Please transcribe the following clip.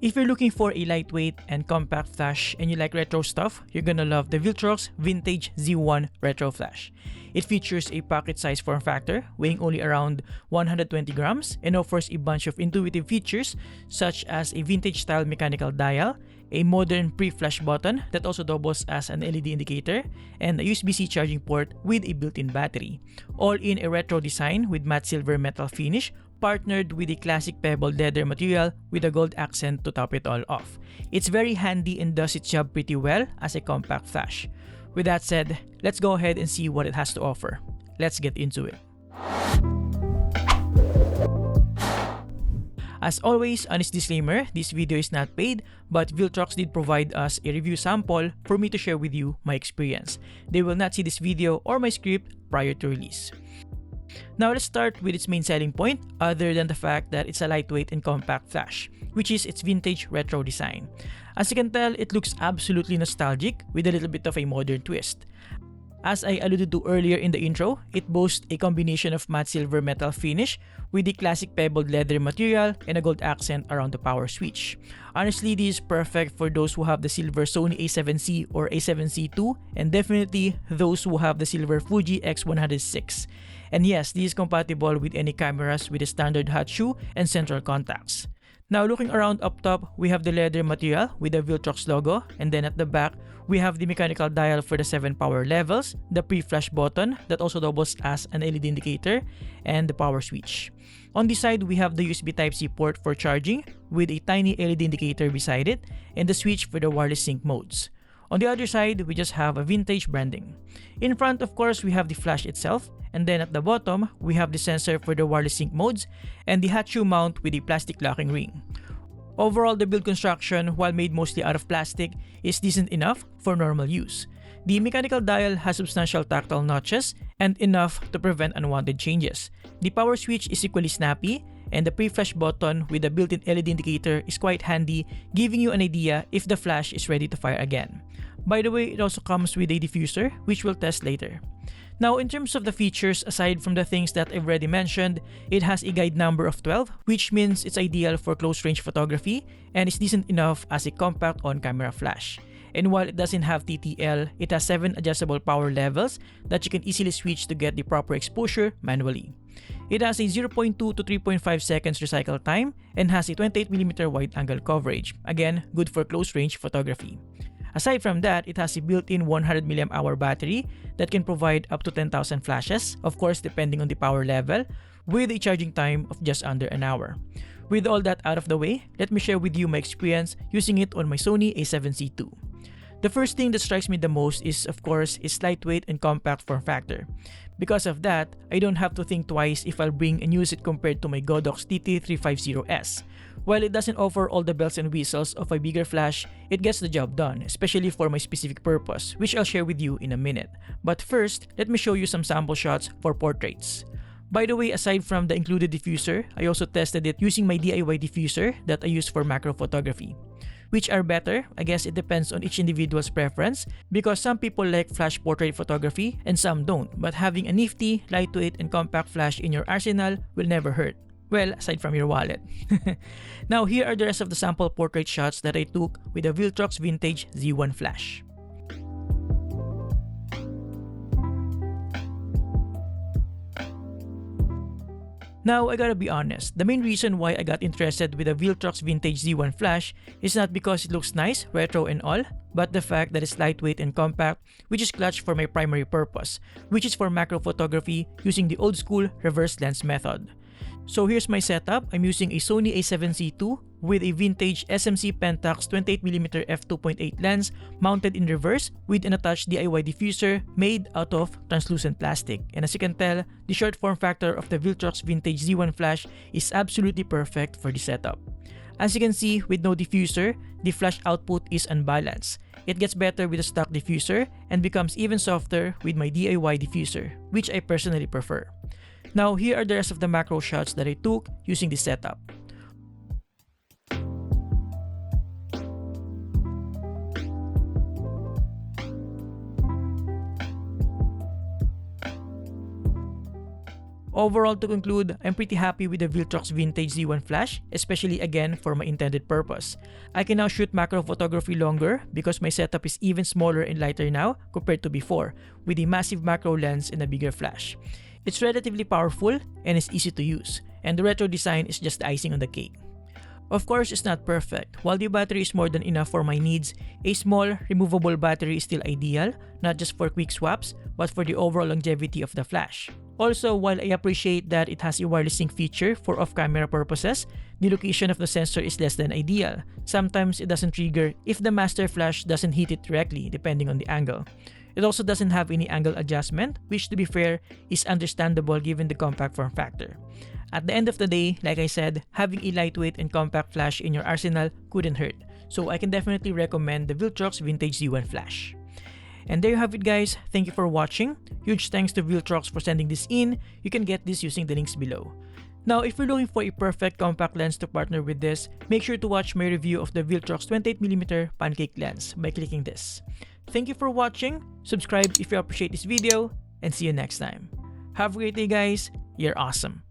If you're looking for a lightweight and compact flash and you like retro stuff, you're gonna love the Viltrox Vintage Z1 Retro Flash. It features a pocket-sized form factor, weighing only around 120 grams, and offers a bunch of intuitive features such as a vintage-style mechanical dial, a modern pre-flash button that also doubles as an LED indicator, and a USB-C charging port with a built-in battery. All in a retro design with matte silver metal finish, partnered with a classic pebbled leather material with a gold accent to top it all off. It's very handy and does its job pretty well as a compact flash. With that said, let's go ahead and see what it has to offer. Let's get into it. As always, honest disclaimer, this video is not paid, but Viltrox did provide us a review sample for me to share with you my experience. They will not see this video or my script prior to release. Now let's start with its main selling point, other than the fact that it's a lightweight and compact flash, which is its vintage retro design. As you can tell, it looks absolutely nostalgic with a little bit of a modern twist. As I alluded to earlier in the intro, it boasts a combination of matte silver metal finish with the classic pebbled leather material and a gold accent around the power switch. Honestly, this is perfect for those who have the silver Sony a7C or a7C II, and definitely those who have the silver Fuji X106. And yes, this is compatible with any cameras with a standard hot shoe and central contacts. Now looking around up top, we have the leather material with the Viltrox logo, and then at the back, we have the mechanical dial for the 7 power levels, the pre-flash button that also doubles as an LED indicator, and the power switch. On this side, we have the USB Type-C port for charging with a tiny LED indicator beside it, and the switch for the wireless sync modes. On the other side, we just have a vintage branding. In front, of course, we have the flash itself, and then at the bottom, we have the sensor for the wireless sync modes and the hot shoe mount with a plastic locking ring. Overall, the build construction, while made mostly out of plastic, is decent enough for normal use. The mechanical dial has substantial tactile notches and enough to prevent unwanted changes. The power switch is equally snappy, and the pre-flash button with a built-in LED indicator is quite handy, giving you an idea if the flash is ready to fire again. By the way, it also comes with a diffuser, which we'll test later. Now, in terms of the features, aside from the things that I've already mentioned, it has a guide number of 12, which means it's ideal for close-range photography and is decent enough as a compact on-camera flash. And while it doesn't have TTL, it has 7 adjustable power levels that you can easily switch to get the proper exposure manually. It has a 0.2 to 3.5 seconds recycle time and has a 28mm wide-angle coverage, again, good for close-range photography. Aside from that, it has a built-in 100 mAh battery that can provide up to 10,000 flashes, of course depending on the power level, with a charging time of just under an hour. With all that out of the way, let me share with you my experience using it on my Sony a7C II. The first thing that strikes me the most is, of course, its lightweight and compact form factor. Because of that, I don't have to think twice if I'll bring and use it compared to my Godox TT350S. While it doesn't offer all the bells and whistles of a bigger flash, it gets the job done, especially for my specific purpose, which I'll share with you in a minute. But first, let me show you some sample shots for portraits. By the way, aside from the included diffuser, I also tested it using my DIY diffuser that I use for macro photography. Which are better? I guess it depends on each individual's preference, because some people like flash portrait photography and some don't, but having a nifty, lightweight, and compact flash in your arsenal will never hurt. Well, aside from your wallet. Now here are the rest of the sample portrait shots that I took with the Viltrox Vintage Z1 Flash. Now, I gotta be honest, the main reason why I got interested with the Viltrox Vintage Z1 Flash is not because it looks nice, retro and all, but the fact that it's lightweight and compact, which is clutch for my primary purpose, which is for macro photography using the old school reverse lens method. So here's my setup. I'm using a Sony a7C II with a vintage SMC Pentax 28mm f2.8 lens mounted in reverse with an attached DIY diffuser made out of translucent plastic. And as you can tell, the short form factor of the Viltrox Vintage Z1 Flash is absolutely perfect for the setup. As you can see, with no diffuser, the flash output is unbalanced. It gets better with a stock diffuser and becomes even softer with my DIY diffuser, which I personally prefer. Now, here are the rest of the macro shots that I took using this setup. Overall, to conclude, I'm pretty happy with the Viltrox Vintage Z1 flash, especially again for my intended purpose. I can now shoot macro photography longer because my setup is even smaller and lighter now compared to before, with a massive macro lens and a bigger flash. It's relatively powerful and it's easy to use, and the retro design is just the icing on the cake. Of course, it's not perfect. While the battery is more than enough for my needs, a small, removable battery is still ideal, not just for quick swaps, but for the overall longevity of the flash. Also, while I appreciate that it has a wireless sync feature for off-camera purposes, the location of the sensor is less than ideal. Sometimes it doesn't trigger if the master flash doesn't hit it directly, depending on the angle. It also doesn't have any angle adjustment, which to be fair, is understandable given the compact form factor. At the end of the day, like I said, having a lightweight and compact flash in your arsenal couldn't hurt, so I can definitely recommend the Viltrox Vintage Z1 Flash. And there you have it guys, thank you for watching. Huge thanks to Viltrox for sending this in. You can get this using the links below. Now, if you're looking for a perfect compact lens to partner with this, make sure to watch my review of the Viltrox 28mm pancake lens by clicking this. Thank you for watching, subscribe if you appreciate this video, and see you next time. Have a great day guys, you're awesome.